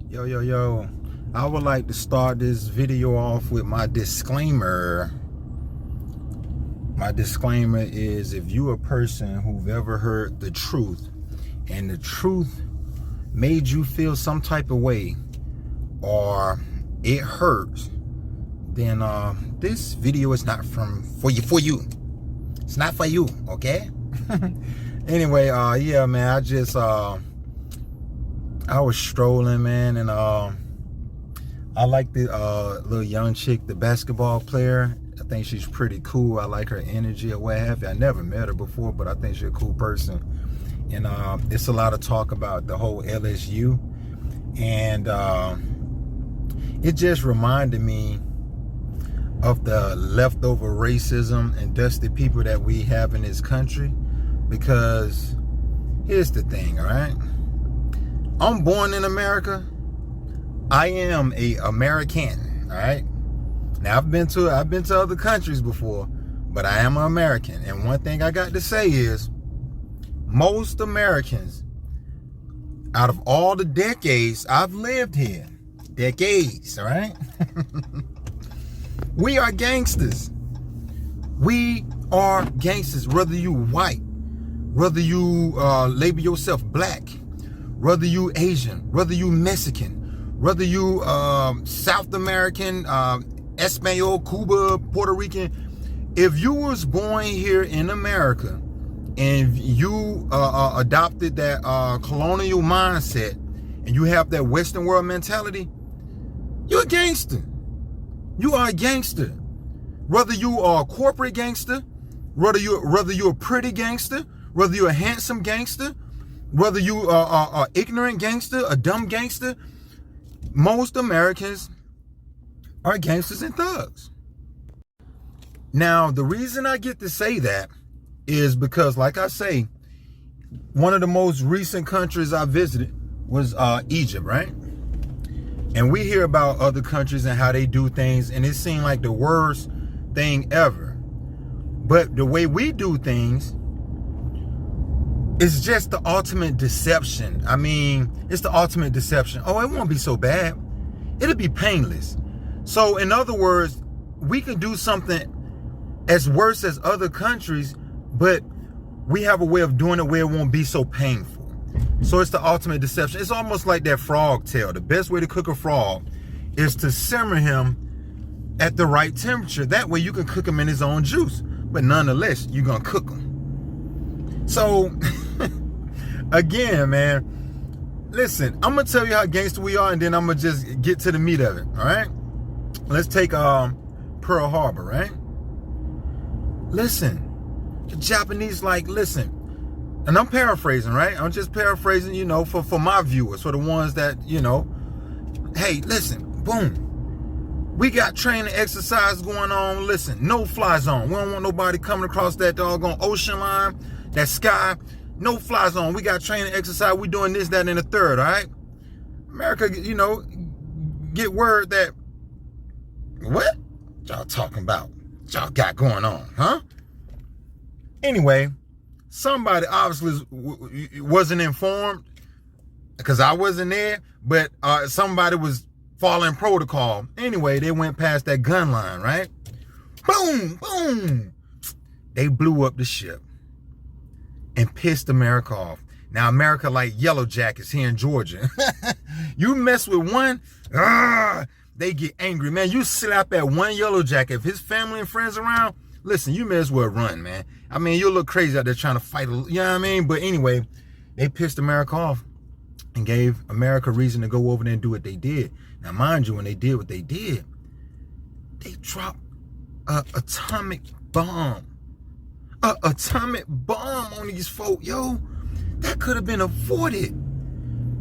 Yo. I would like to start this video off with my disclaimer. My disclaimer is, if you a person who've ever heard the truth and the truth made you feel some type of way or it hurts, then this video is not for you. It's not for you, okay? Anyway, yeah, man, I was strolling, man, and I like the little young chick, the basketball player. I think she's pretty cool. I like her energy or what have you. I never met her before, but I think she's a cool person. And it's a lot of talk about the whole LSU. And it just reminded me of the leftover racism and dusty people that we have in this country. Because here's the thing, all right? I'm born in America. I am a American, all right? Now I've been to other countries before, but I am an American. And one thing I got to say is, most Americans, out of all the decades I've lived here, decades, all right? We are gangsters. We are gangsters, whether you white, whether you label yourself black, whether you Asian, whether you Mexican, whether you South American, Espanol, Cuba, Puerto Rican. If you was born here in America and you adopted that colonial mindset and you have that Western world mentality, you're a gangster. You are a gangster. Whether you are a corporate gangster, whether you're a pretty gangster, whether you're a handsome gangster, whether you are an ignorant gangster, a dumb gangster, most Americans are gangsters and thugs. Now, the reason I get to say that is because, like I say, one of the most recent countries I visited was Egypt, right? And we hear about other countries and how they do things, and it seemed like the worst thing ever. But the way we do things is just the ultimate deception. I mean, it's the ultimate deception. Oh, it won't be so bad. It'll be painless. So, in other words, we can do something as worse as other countries, but we have a way of doing it where it won't be so painful. So it's the ultimate deception. It's almost like that frog tail. The best way to cook a frog is to simmer him at the right temperature. That way you can cook him in his own juice. But nonetheless, you're going to cook him. So, again, man, listen, I'm going to tell you how gangster we are, and then I'm going to just get to the meat of it, all right? Let's take Pearl Harbor, right? Listen, the Japanese listen, and I'm paraphrasing, right? I'm just paraphrasing, for my viewers, for the ones that, hey, listen, boom. We got training exercise going on. Listen, no fly zone. We don't want nobody coming across that doggone ocean line, that sky. No fly zone. We got training exercise. We doing this, that, and the third, all right? America, get word that, what y'all talking about? What y'all got going on, huh? Anyway, somebody obviously wasn't informed, because I wasn't there, but somebody was following protocol. Anyway, they went past that gun line, right? Boom, boom. They blew up the ship and pissed America off. Now, America like yellow jackets here in Georgia. You mess with one, they get angry, man. You slap at one yellow jacket. If his family and friends around, listen, you may as well run, man. I mean, you look crazy out there trying to fight, you know what I mean? But anyway, they pissed America off and gave America reason to go over there and do what they did. Now, mind you, when they did what they did, they dropped an atomic bomb. An atomic bomb on these folk, yo. That could have been avoided.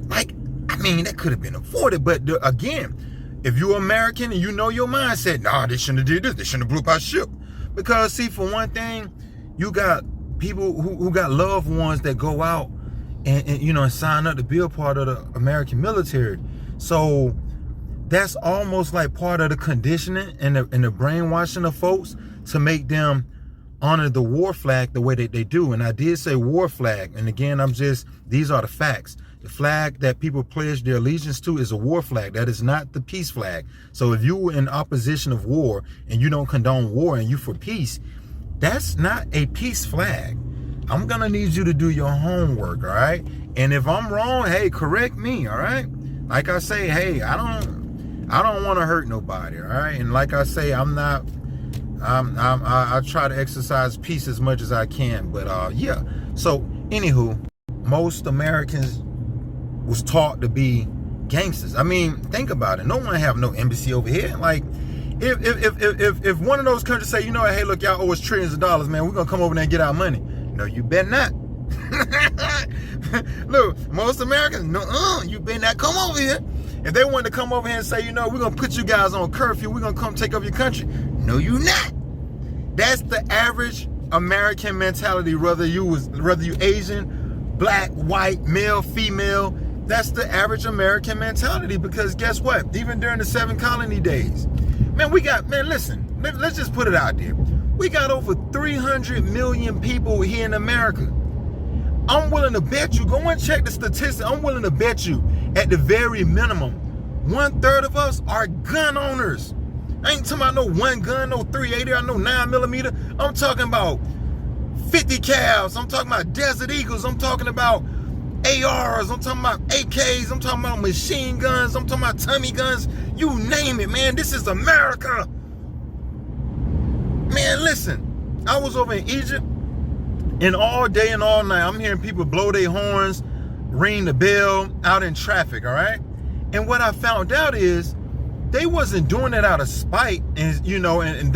That could have been avoided. But again, if you're American and you know your mindset, nah, they shouldn't have did this. They shouldn't have blew up our ship. Because, see, for one thing, you got people who got loved ones that go out and sign up to be a part of the American military. So that's almost like part of the conditioning and the brainwashing of folks to make them honor the war flag the way that they do. And I did say war flag. And again, these are the facts. The flag that people pledge their allegiance to is a war flag. That is not the peace flag. So if you were in opposition of war and you don't condone war and you for peace, that's not a peace flag. I'm gonna need you to do your homework, all right? And if I'm wrong, hey, correct me, all right? Like I say, hey, I don't want to hurt nobody, all right? And like I say, I try to exercise peace as much as I can. But yeah. So anywho, most Americans was taught to be gangsters. I mean, think about it. No one have no embassy over here. Like, if one of those countries say, you know what, hey, look, y'all owe us trillions of dollars, man, we're gonna come over there and get our money. No, you better not. Look, most Americans, no, you better not come over here. If they wanted to come over here and say, you know, we're gonna put you guys on curfew, we're gonna come take over your country. No, you not. That's the average American mentality, whether you Asian, black, white, male, female. That's the average American mentality, because guess what? Even during the 7 colony days, man, listen, let's just put it out there. We got over 300 million people here in America. I'm willing to bet you, go and check the statistics, I'm willing to bet you at the very minimum, 1/3 of us are gun owners. I ain't talking about no one gun, no 380, or no 9mm. I'm talking about 50 cals. I'm talking about Desert Eagles. I'm talking about ARs. I'm talking about AKs. I'm talking about machine guns. I'm talking about Tommy guns. You name it, man. This is America. Man, listen. I was over in Egypt, and all day and all night, I'm hearing people blow their horns, ring the bell out in traffic, all right? And what I found out is they wasn't doing it out of spite and, you know, and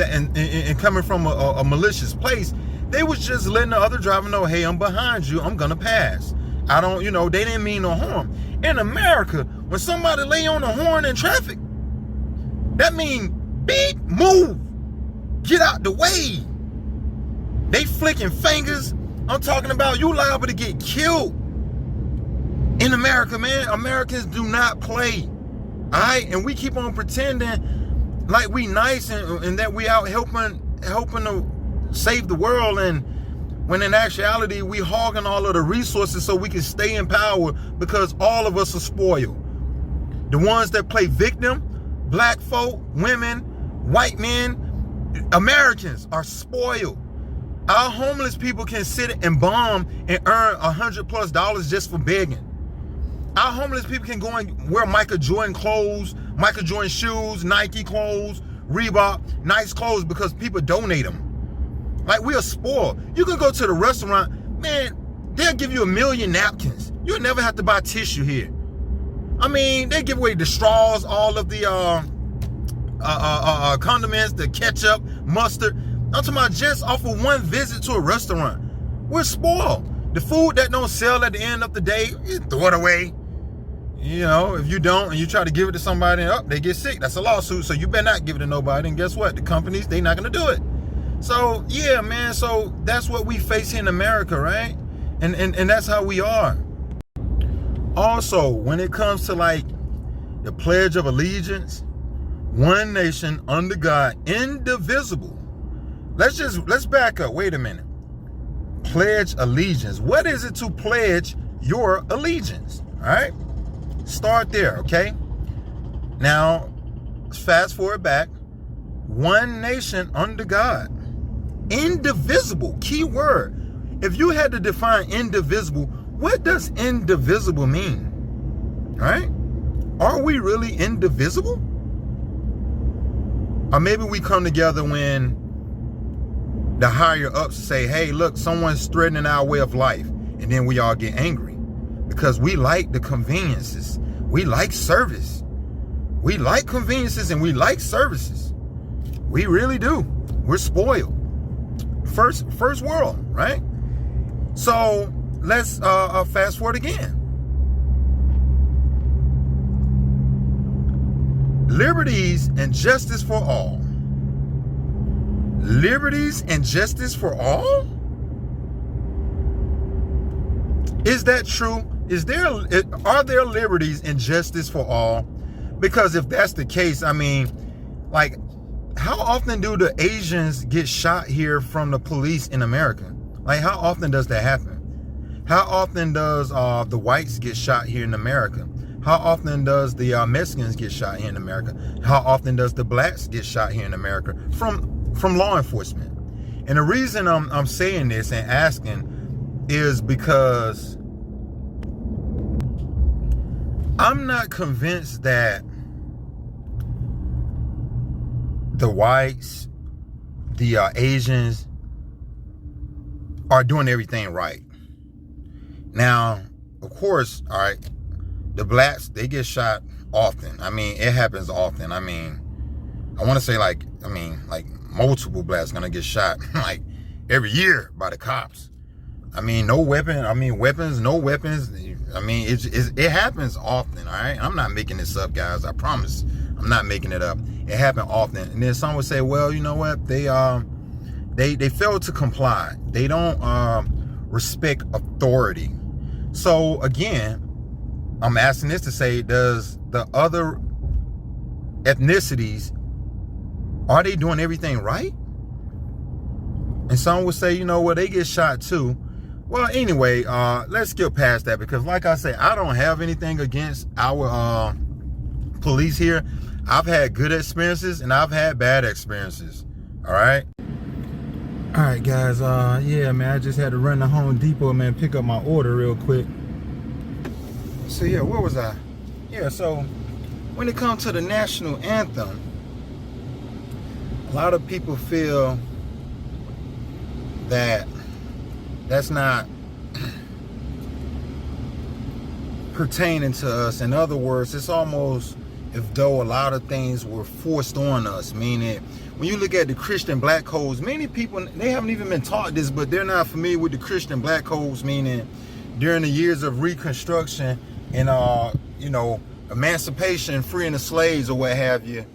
coming from a malicious place. They was just letting the other driver know, hey, I'm behind you, I'm gonna pass. I don't, you know, they didn't mean no harm. In America, when somebody lay on the horn in traffic, that means beep, move, get out the way. They flicking fingers. I'm talking about you liable to get killed. In America, man, Americans do not play. All right, and we keep on pretending like we nice and that we out helping to save the world, and when in actuality we hogging all of the resources so we can stay in power, because all of us are spoiled. The ones that play victim, black folk, women, white men, Americans are spoiled. Our homeless people can sit and bomb and earn $100+ just for begging. Our homeless people can go and wear Michael Jordan clothes, Michael Jordan shoes, Nike clothes, Reebok, nice clothes, because people donate them. Like, we are spoiled. You can go to the restaurant, man, they'll give you 1 million napkins. You'll never have to buy tissue here. I mean, they give away the straws, all of the condiments, the ketchup, mustard. I'm talking about just off of one visit to a restaurant. We're spoiled. The food that don't sell at the end of the day, you throw it away. You know, if you don't and you try to give it to somebody, they get sick. That's a lawsuit, so you better not give it to nobody. And guess what? The companies, they not going to do it. So, yeah, man, so that's what we face here in America, right? And that's how we are. Also, when it comes to, like, the Pledge of Allegiance, one nation under God, indivisible. Let's back up. Wait a minute. Pledge allegiance. What is it to pledge your allegiance? All right? Start there, okay? Now, fast forward back. One nation under God. Indivisible. Key word. If you had to define indivisible, what does indivisible mean? All right? Are we really indivisible? Or maybe we come together when the higher ups say, hey, look, someone's threatening our way of life. And then we all get angry because we like the conveniences. We like service. We like conveniences and we like services. We really do. We're spoiled. First world, right? So let's fast forward again. Liberties and justice for all. Liberties and justice for all? Is that true? Are there liberties and justice for all? Because if that's the case, I mean, like, how often do the Asians get shot here from the police in America? Like, how often does that happen? How often does the whites get shot here in America? How often does the Mexicans get shot here in America? How often does the blacks get shot here in America from law enforcement? And the reason I'm saying this and asking is because I'm not convinced that the whites, the Asians are doing everything right. Now, of course, all right, the blacks, they get shot often. I mean, it happens often. I mean, I want to say like multiple blacks gonna get shot like every year by the cops. I mean, no weapon. I mean, weapons, no weapons. I mean, it happens often. All right, I'm not making this up, guys. I promise, I'm not making it up. It happens often. And then some would say, well, you know what? They fail to comply. They don't respect authority. So again, I'm asking this to say, does the other ethnicities, are they doing everything right? And some would say, you know, well, they get shot too. Well, anyway, let's skip past that, because like I say, I don't have anything against our police here. I've had good experiences and I've had bad experiences. All right. All right, guys. Yeah, man, I just had to run to Home Depot, man, pick up my order real quick. So yeah, where was I? Yeah, so when it comes to the national anthem, a lot of people feel that that's not pertaining to us. In other words, it's almost as though a lot of things were forced on us. Meaning, when you look at the Christian black codes, many people, they haven't even been taught this, but they're not familiar with the Christian black codes. Meaning, during the years of Reconstruction and you know, emancipation, freeing the slaves or what have you,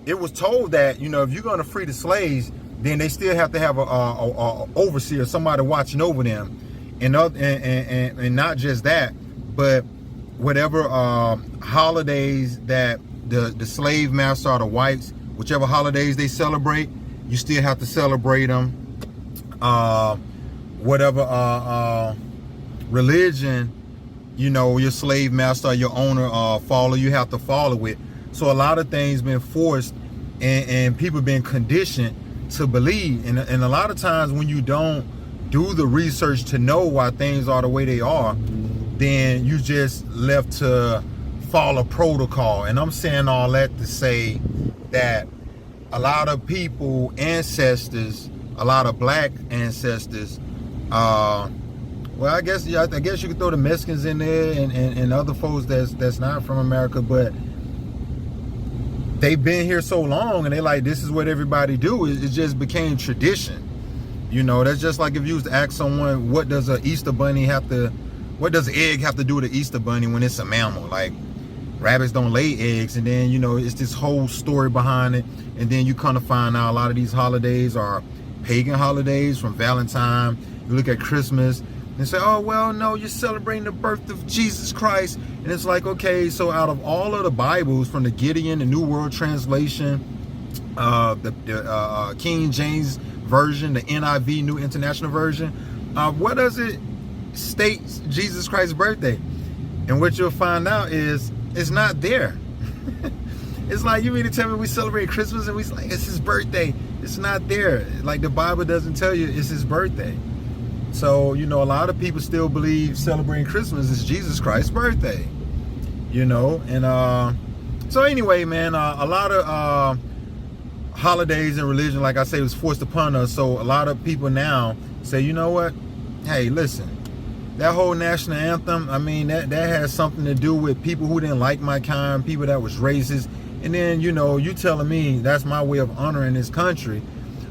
it was told that, you know, if you're going to free the slaves, then they still have to have a overseer, somebody watching over them, and not just that, but whatever holidays that the slave master or the whites, whichever holidays they celebrate, you still have to celebrate them. Whatever religion, you know, your slave master or your owner follow, you have to follow it. So a lot of things been forced, and people been conditioned to believe. And a lot of times when you don't do the research to know why things are the way they are, then you just left to follow protocol. And I'm saying all that to say that a lot of people, ancestors, a lot of black ancestors, well, I guess you could throw the Mexicans in there and other folks that's not from America, but they've been here so long, and they like, this is what everybody do. It just became tradition. You know, that's just like if you was to ask someone, what does an Easter bunny what does an egg have to do with an Easter bunny when it's a mammal? Like, rabbits don't lay eggs, and then, you know, it's this whole story behind it. And then you kind of find out a lot of these holidays are pagan holidays, from Valentine. You look at Christmas and say, oh, well, no, you're celebrating the birth of Jesus Christ. And it's like, okay, so out of all of the Bibles, from the Gideon, the New World Translation, the King James Version, the NIV, New International Version, what does it state Jesus Christ's birthday? And what you'll find out is it's not there. It's like, you mean to tell me we celebrate Christmas and we like, it's his birthday? It's not there. Like, the Bible doesn't tell you it's his birthday. So, you know, a lot of people still believe celebrating Christmas is Jesus Christ's birthday, you know. And so anyway, man, a lot of holidays and religion, like I say, was forced upon us. So a lot of people now say, you know what, hey, listen, that whole national anthem, I mean, that has something to do with people who didn't like my kind, people that was racist. And then, you know, you telling me that's my way of honoring this country.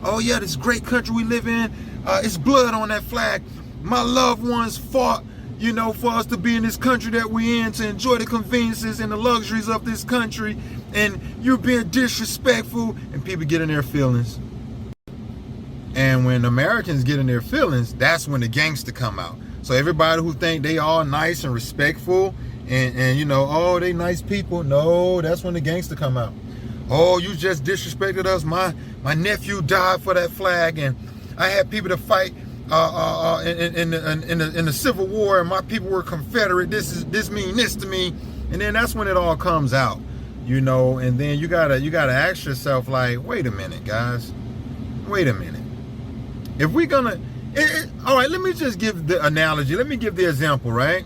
Oh yeah, this great country we live in, it's blood on that flag. My loved ones fought, you know, for us to be in this country that we in, to enjoy the conveniences and the luxuries of this country. And you're being disrespectful, and people get in their feelings. And when Americans get in their feelings, that's when the gangster come out. So everybody who think they all nice and respectful and you know, oh, they nice people, no, that's when the gangster come out. Oh, you just disrespected us. My nephew died for that flag, and I had people to fight in the Civil War, and my people were Confederate. This mean this to me, and then that's when it all comes out, you know. And then you gotta ask yourself, like, wait a minute, guys, wait a minute. If we're gonna, all right, let me just give the analogy. Let me give the example, right?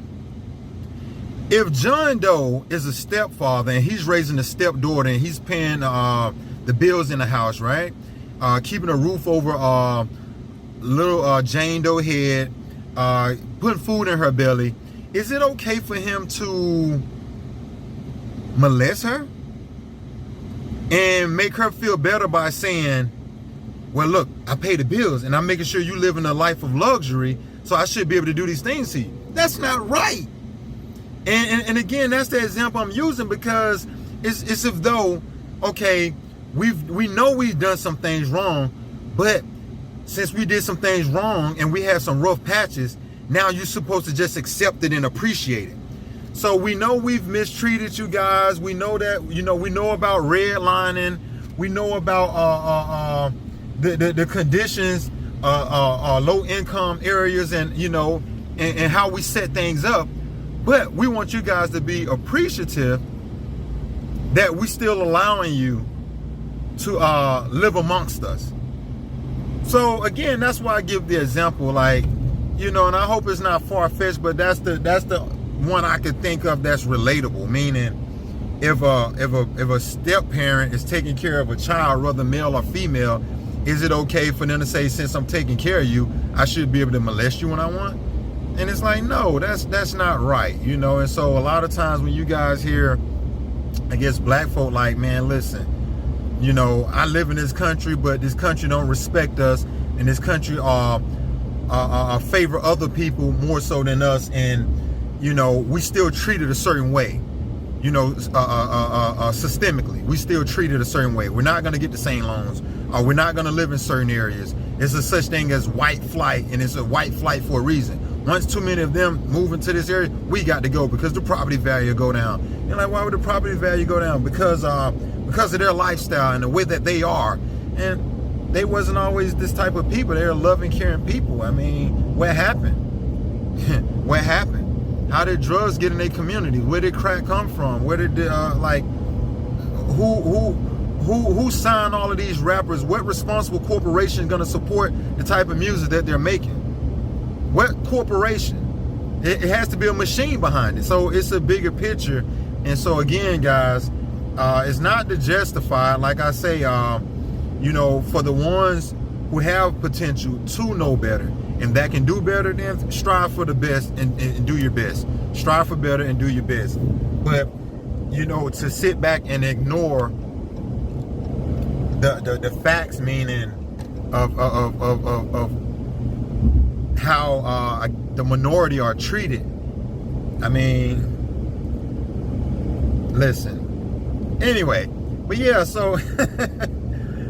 If John Doe is a stepfather and he's raising a stepdaughter and he's paying the bills in the house, right? Keeping a roof over little Jane Doe head, putting food in her belly, is it okay for him to molest her and make her feel better by saying, well, look, I pay the bills and I'm making sure you live in a life of luxury, so I should be able to do these things to you? That's not right. And again, that's the example I'm using, because it's as though, okay, we know we've done some things wrong, but since we did some things wrong and we had some rough patches, now you're supposed to just accept it and appreciate it. So we know we've mistreated you guys. We know that, you know, we know about redlining. We know about the conditions, low income areas, and, you know, and how we set things up. But we want you guys to be appreciative that we still allowing you to live amongst us. So again, that's why I give the example, like, you know, and I hope it's not far-fetched, but that's the one I could think of that's relatable. Meaning, if a step parent is taking care of a child, whether male or female, is it okay for them to say, since I'm taking care of you, I should be able to molest you when I want? And it's like, no, that's not right, you know. And so a lot of times when you guys hear, I guess, black folk like, man, listen, you know, I live in this country, but this country don't respect us, and this country favor other people more so than us, and, you know, we still treat it a certain way, you know, systemically. We still treat it a certain way. We're not going to get the same loans, or we're not going to live in certain areas. There's a such thing as white flight, and it's a white flight for a reason. Once too many of them move into this area, we got to go, because the property value go down. You're like, why would the property value go down? Because of their lifestyle and the way that they are. And they wasn't always this type of people. They're loving, caring people. I mean, what happened? What happened? How did drugs get in their community? Where did crack come from? Where did who signed all of these rappers? What responsible corporation is going to support the type of music that they're making? What corporation? It has to be a machine behind it. So it's a bigger picture. And so again, guys, it's not to justify, like I say, you know, for the ones who have potential to know better and that can do better, then strive for the best and do your best. Strive for better and do your best. But, you know, to sit back and ignore the facts, meaning of how the minority are treated. I mean, listen. Anyway, but yeah, so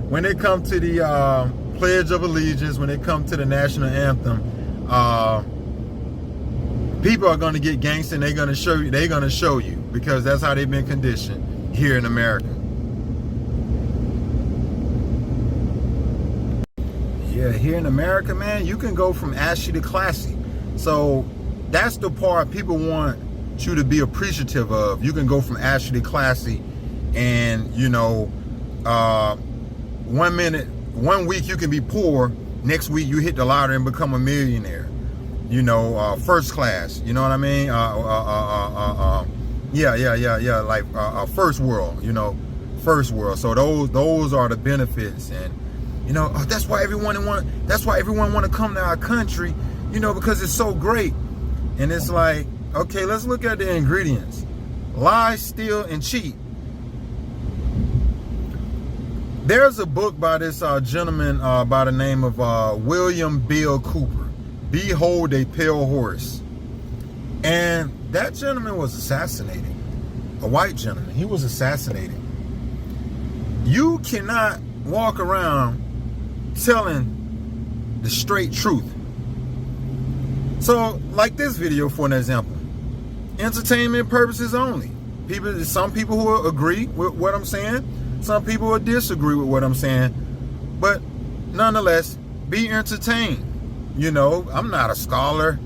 when it comes to the Pledge of Allegiance, when it comes to the national anthem, people are going to get gangster, and they're going to show you, because that's how they've been conditioned here in America. Yeah, here in America, man, you can go from ashy to classy. So that's the part people want you to be appreciative of. You can go from ashy to classy, and, you know, 1 week you can be poor, next week you hit the lottery and become a millionaire. You know, first class. You know what I mean? Yeah. Like first world. You know, first world. So those are the benefits, and, you know, that's why everyone want to come to our country, you know, because it's so great. And it's like, okay, let's look at the ingredients. Lie, steal, and cheat. There's a book by this gentleman by the name of William Bill Cooper, Behold a Pale Horse. And that gentleman was assassinated. A white gentleman. He was assassinated. You cannot walk around telling the straight truth. So, like this video, for an example, entertainment purposes only. Some people who will agree with what I'm saying, some people will disagree with what I'm saying, but nonetheless, be entertained. You know, I'm not a scholar.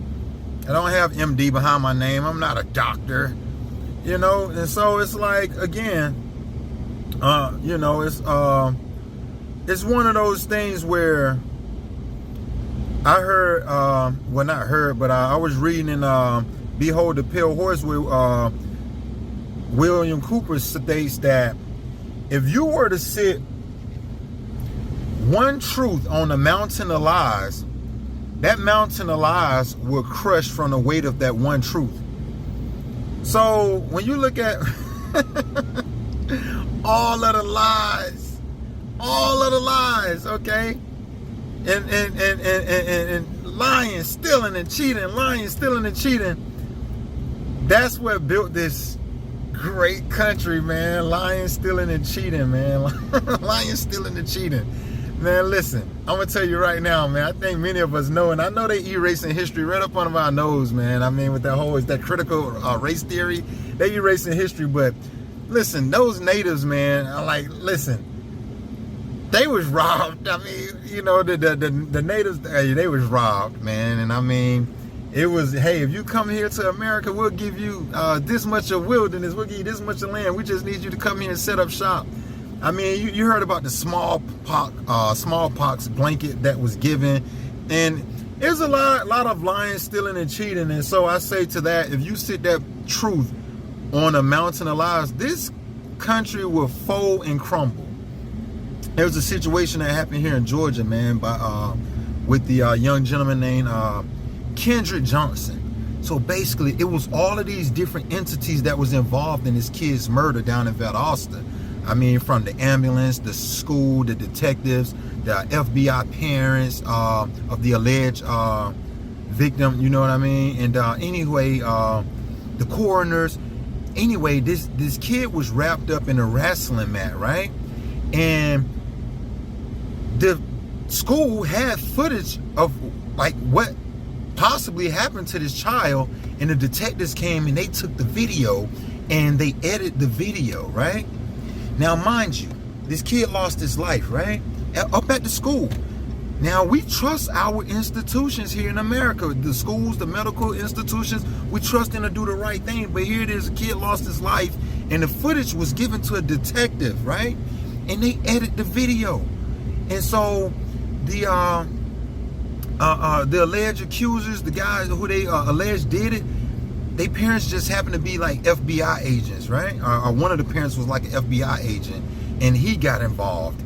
I don't have MD behind my name. I'm not a doctor. You know, and so it's like, again, you know, it's one of those things where I heard, well, not heard, but I was reading in Behold the Pale Horse with William Cooper states that if you were to sit one truth on a mountain of lies, that mountain of lies will crush from the weight of that one truth. So when you look at all of the lies, okay, and lying, stealing, and cheating, that's what built this great country, man. Lying, stealing, and cheating, man. Lying, stealing, and cheating. Man, listen, I'm going to tell you right now, man, I think many of us know, and I know they erasing history right up under our nose, man. I mean, with that whole, that critical race theory, they erasing history, but listen, those natives, man, are like, listen, they was robbed. I mean, you know, the natives, they was robbed, man, and I mean, it was, hey, if you come here to America, we'll give you this much of wilderness, we'll give you this much of land, we just need you to come here and set up shop. I mean, you heard about the smallpox blanket that was given, and there's a lot of lying, stealing, and cheating. And so I say to that, if you sit that truth on a mountain of lies, this country will fold and crumble. There was a situation that happened here in Georgia, man, with the young gentleman named Kendrick Johnson. So basically, it was all of these different entities that was involved in this kid's murder down in Valdosta. I mean, from the ambulance, the school, the detectives, the FBI parents of the alleged victim, you know what I mean? And anyway, the coroners. Anyway, this kid was wrapped up in a wrestling mat, right? And the school had footage of like what possibly happened to this child, and the detectives came and they took the video and they edited the video, right? Now, mind you, this kid lost his life, right? Up at the school. Now, we trust our institutions here in America, the schools, the medical institutions, we trust them to do the right thing. But here it is, a kid lost his life, and the footage was given to a detective, right? And they edit the video. And so the alleged accusers, the guys who they alleged did it, their parents just happened to be like FBI agents, right? Or one of the parents was like an FBI agent, and he got involved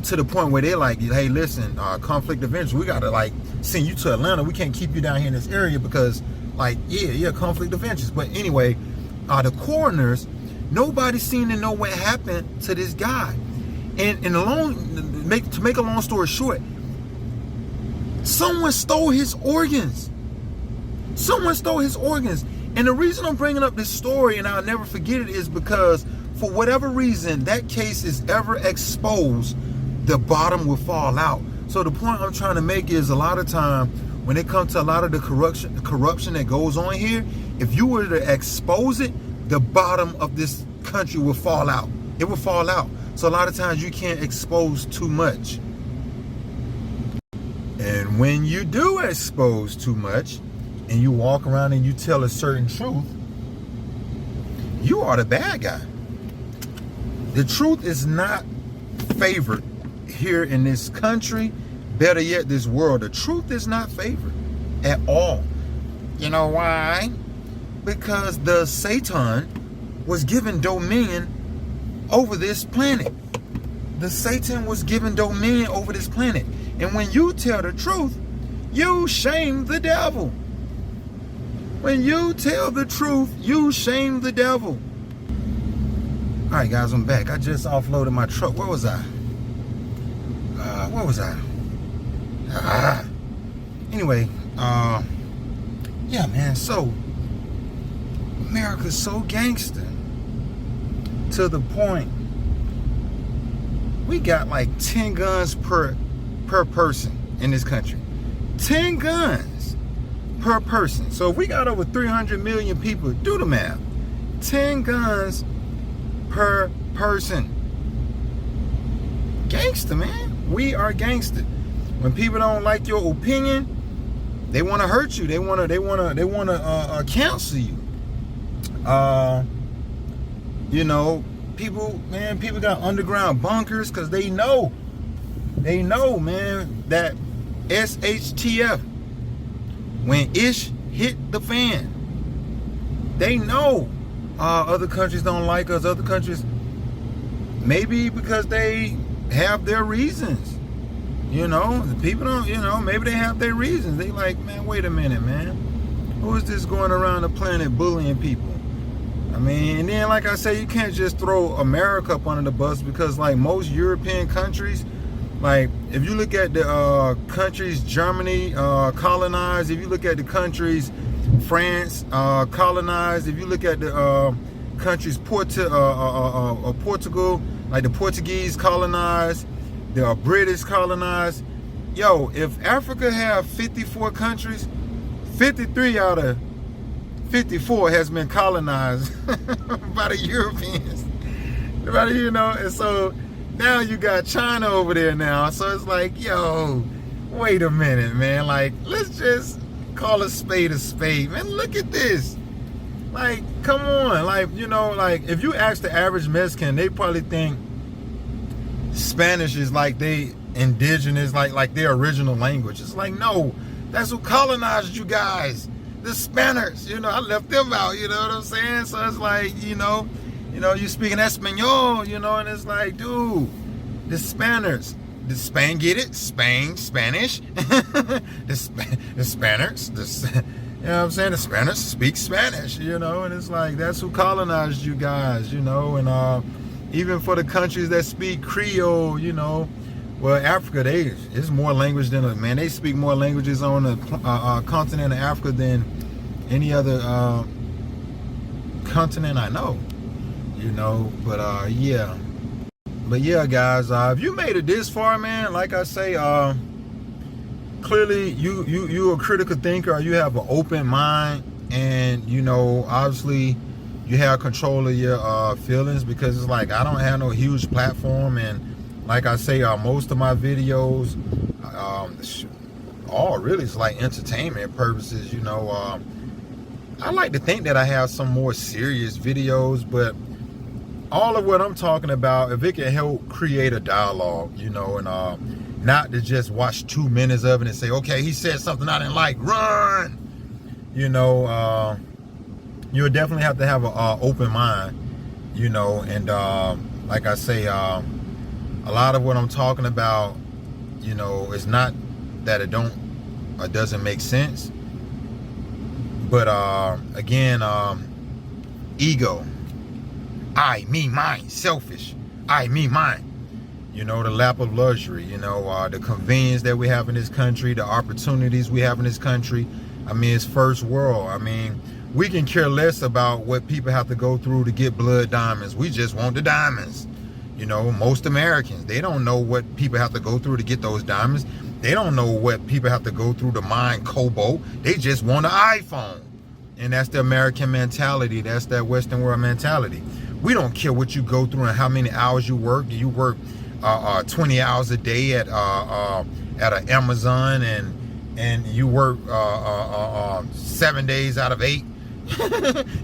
to the point where they're like, hey, listen, conflict of interest, we got to like send you to Atlanta. We can't keep you down here in this area because like, yeah, conflict of interest. But anyway, the coroners, nobody seemed to know what happened to this guy. And to make a long story short, someone stole his organs. Someone stole his organs. And the reason I'm bringing up this story, and I'll never forget it, is because for whatever reason, that case is ever exposed, the bottom will fall out. So the point I'm trying to make is a lot of time when it comes to a lot of the corruption that goes on here, if you were to expose it, the bottom of this country will fall out. It will fall out. So a lot of times you can't expose too much. And when you do expose too much, and you walk around and you tell a certain truth, you are the bad guy. The truth is not favored here in this country, better yet, this world. The truth is not favored at all. You know why? Because the Satan was given dominion over this planet. The Satan was given dominion over this planet. And when you tell the truth, you shame the devil. When you tell the truth, you shame the devil. All right, guys, I'm back. I just offloaded my truck. Where was I? Anyway, yeah, man. So America's so gangster to the point we got like 10 guns per person in this country. 10 guns per person. So if we got over 300 million people, do the math. 10 guns per person. Gangster, man. We are gangster. When people don't like your opinion, They want to hurt you. They want to cancel you. You know, people got underground bunkers because they know, man, that SHTF, when ish hit the fan, they know other countries don't like us. Other countries, maybe because they have their reasons. You know, the people don't, you know, maybe they have their reasons. They like, man, wait a minute, man. Who is this going around the planet bullying people? I mean, and then, like I say, you can't just throw America up under the bus because, like most European countries, like if you look at the countries Germany colonized, if you look at the countries France colonized, if you look at the countries Portugal, like the Portuguese colonized, the British colonized. Yo, if Africa have 54 countries, 53 out of 54 has been colonized by the Europeans. Right, you know, and so now you got China over there now. So it's like, yo, wait a minute, man. Like, let's just call a spade, man. Look at this. Like, come on. Like, you know, like if you ask the average Mexican, they probably think Spanish is like they indigenous, like their original language. It's like, no, that's who colonized you guys. The Spaniards, you know, I left them out, you know what I'm saying? So it's like, you know, you speaking Espanol, you know, and it's like, dude, the Spaniards, the Spain, get it? Spain, Spanish. the Spaniards, you know what I'm saying? The Spaniards speak Spanish, you know, and it's like, that's who colonized you guys, you know, and even for the countries that speak Creole, you know, well, Africa, it's more language than man. They speak more languages on the continent of Africa than any other continent I know. You know, but yeah, guys. If you made it this far, man, like I say, clearly you're a critical thinker. You have an open mind, and you know, obviously, you have control of your feelings because it's like I don't have no huge platform and. Like I say, most of my videos, all really is like entertainment purposes, you know. I like to think that I have some more serious videos, but all of what I'm talking about, if it can help create a dialogue, you know, and not to just watch 2 minutes of it and say, okay, he said something I didn't like, run, you know, you'll definitely have to have an open mind, you know, and like I say, a lot of what I'm talking about, you know, is not that it doesn't make sense. But again, ego. I, me, mine, selfish. I, me, mine. You know, the lap of luxury, you know, the convenience that we have in this country, the opportunities we have in this country. I mean, it's first world. I mean, we can care less about what people have to go through to get blood diamonds. We just want the diamonds. You know, most Americans, they don't know what people have to go through to get those diamonds. They don't know what people have to go through to mine cobalt. They just want an iPhone. And that's the American mentality. That's that Western world mentality. We don't care what you go through and how many hours you work. You work 20 hours a day at an Amazon and you work 7 days out of 8.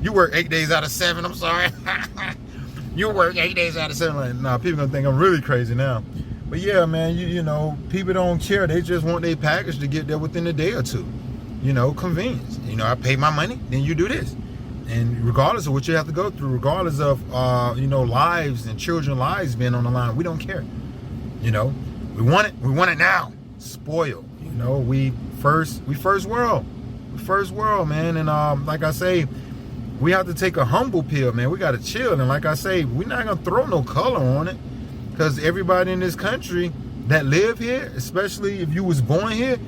You work 8 days out of 7, I'm sorry. You work 8 days out of 7. Like, nah, people gonna think I'm really crazy now. But yeah, man, you know, people don't care. They just want their package to get there within a day or two. You know, convenience. You know, I pay my money, then you do this. And regardless of what you have to go through, regardless of you know, lives and children's lives being on the line, we don't care. You know, we want it now. Spoiled. You know, we first world. First world, man. And like I say, we have to take a humble pill, man. We got to chill. And like I say, we're not going to throw no color on it because everybody in this country that live here, especially if you was born here,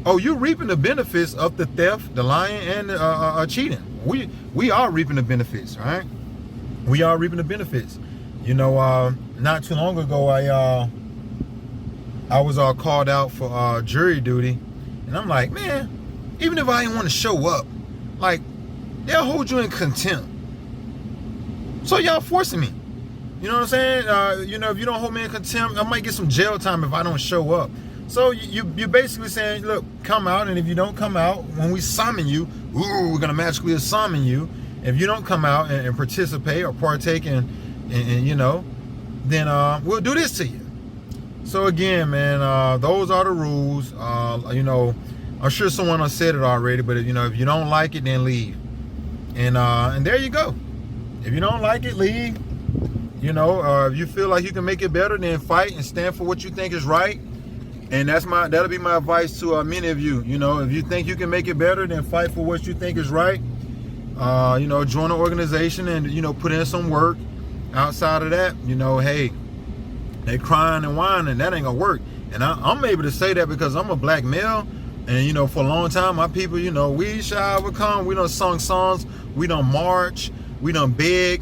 oh, you're reaping the benefits of the theft, the lying, and cheating. We are reaping the benefits, right? We are reaping the benefits. You know, not too long ago, I was called out for jury duty. And I'm like, man, even if I didn't want to show up, like, they'll hold you in contempt. So y'all forcing me. You know what I'm saying? You know, if you don't hold me in contempt, I might get some jail time if I don't show up. So you're basically saying, look, come out, and if you don't come out, when we summon you, we're gonna magically summon you. If you don't come out and participate or partake in you know, then we'll do this to you. So again, man, those are the rules. You know, I'm sure someone has said it already, but you know, if you don't like it, then leave. And there you go. If you don't like it, leave. You know, if you feel like you can make it better, then fight and stand for what you think is right. And that'll be my advice to many of you. You know, if you think you can make it better, then fight for what you think is right. You know, join an organization and, you know, put in some work. Outside of that, you know, hey, they crying and whining, that ain't gonna work. And I'm able to say that because I'm a black male. And, you know, for a long time, my people, you know, we shall overcome. We done sung songs. We done march. We done beg.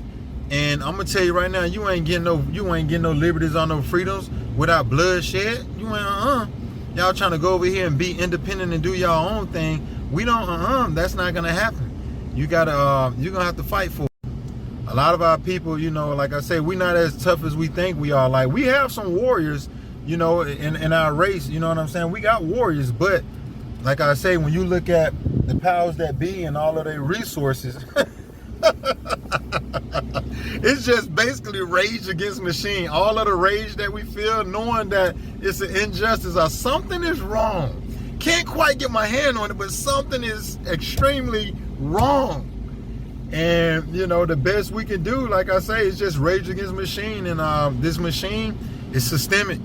And I'm gonna tell you right now, you ain't getting no liberties or no freedoms without bloodshed. You ain't Y'all trying to go over here and be independent and do y'all own thing. We don't that's not gonna happen. You're gonna have to fight for it. A lot of our people, you know, like I say, we're not as tough as we think we are. Like, we have some warriors, you know, in our race, you know what I'm saying? We got warriors, but like I say, when you look at the powers that be and all of their resources, it's just basically rage against machine. All of the rage that we feel, knowing that it's an injustice or something is wrong. Can't quite get my hand on it, but something is extremely wrong. And, you know, the best we can do, like I say, is just rage against machine. And this machine is systemic.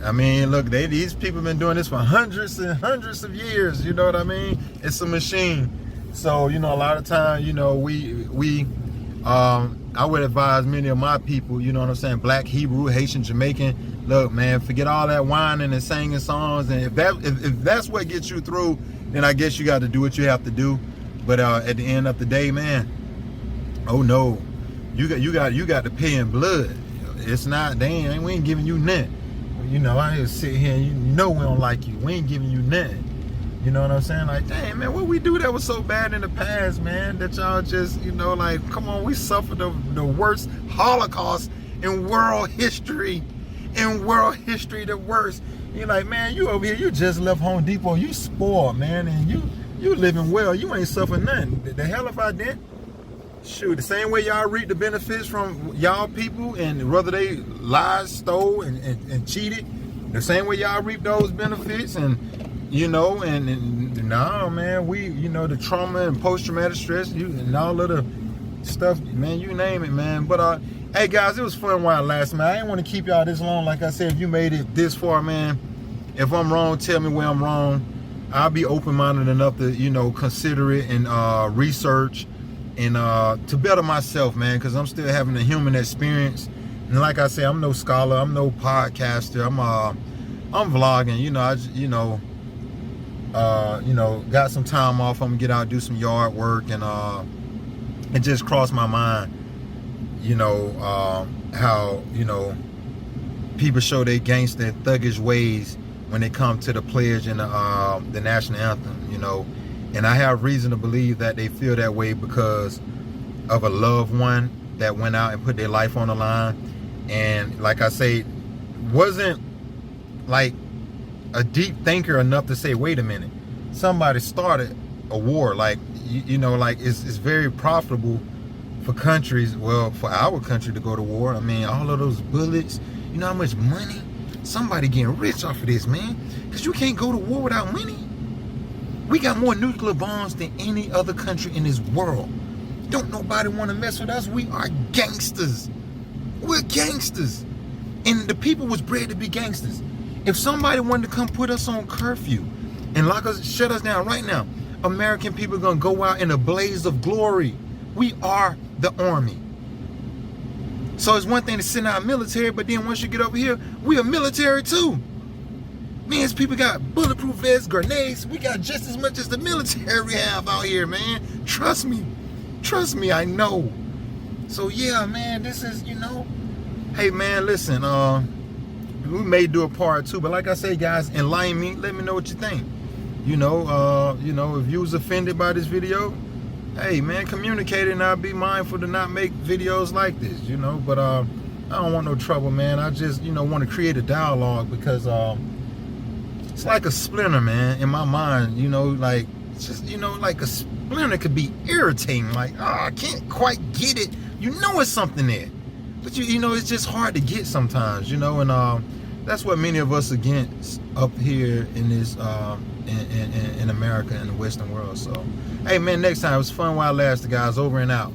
I mean, look, these people have been doing this for hundreds and hundreds of years. You know what I mean? It's a machine. So, you know, a lot of times, you know, I would advise many of my people, you know what I'm saying, Black, Hebrew, Haitian, Jamaican, look, man, forget all that whining and singing songs. And if that's what gets you through, then I guess you got to do what you have to do. But at the end of the day, man, oh no, you got to pay in blood. It's not, we ain't giving you nothing. You know, I just sit here and you know we don't like you. We ain't giving you nothing. You know what I'm saying? Like, dang, man, what we do that was so bad in the past, man, that y'all just, you know, like, come on, we suffered the worst Holocaust in world history. In world history, the worst. You're like, man, you over here, you just left Home Depot, you spoiled, man, and you living well, you ain't suffering nothing. The hell if I did? Shoot, the same way y'all reap the benefits from y'all people, and whether they lied, stole, and cheated, the same way y'all reap those benefits, and you know, and nah, man, we, you know, the trauma and post-traumatic stress, and all of the stuff, man, you name it, man. But hey guys, it was fun while it lasted, man. I didn't want to keep y'all this long. Like I said, if you made it this far, man, if I'm wrong, tell me where I'm wrong. I'll be open-minded enough to, you know, consider it and research and to better myself, man, because I'm still having a human experience. And like I say, I'm no scholar, I'm no podcaster, I'm vlogging, you know, got some time off. I'm gonna get out, do some yard work, and it just crossed my mind, you know, how, you know, people show their gangster and thuggish ways when they come to the pledge and the national anthem, you know. And I have reason to believe that they feel that way because of a loved one that went out and put their life on the line. And like I say, wasn't like a deep thinker enough to say, wait a minute, somebody started a war. Like, you know, like it's very profitable for countries, well, for our country to go to war. I mean, all of those bullets, you know how much money? Somebody getting rich off of this, man, because you can't go to war without money. We got more nuclear bombs than any other country in this world. Don't nobody want to mess with us. We are gangsters. We're gangsters. And the people was bred to be gangsters. If somebody wanted to come put us on curfew and lock us, shut us down right now, American people are going to go out in a blaze of glory. We are the army. So it's one thing to send out military, but then once you get over here, we are military too. Man, people got bulletproof vests, grenades. We got just as much as the military have out here, man. Trust me. Trust me, I know. So yeah, man, this is, you know, hey man, listen, we may do a part 2, but like I say, guys, enlighten me, let me know what you think. You know, if you was offended by this video, hey man, communicate it, and I'll be mindful to not make videos like this, you know. But I don't want no trouble, man. I just, you know, want to create a dialogue because it's like a splinter, man, in my mind. You know, like it's just, you know, like a splinter could be irritating. Like, oh, I can't quite get it. You know, it's something there, but you know, it's just hard to get sometimes. You know, and that's what many of us against up here in this in America, in the Western world. So, hey, man, next time, it was fun while it lasted, guys. Over and out.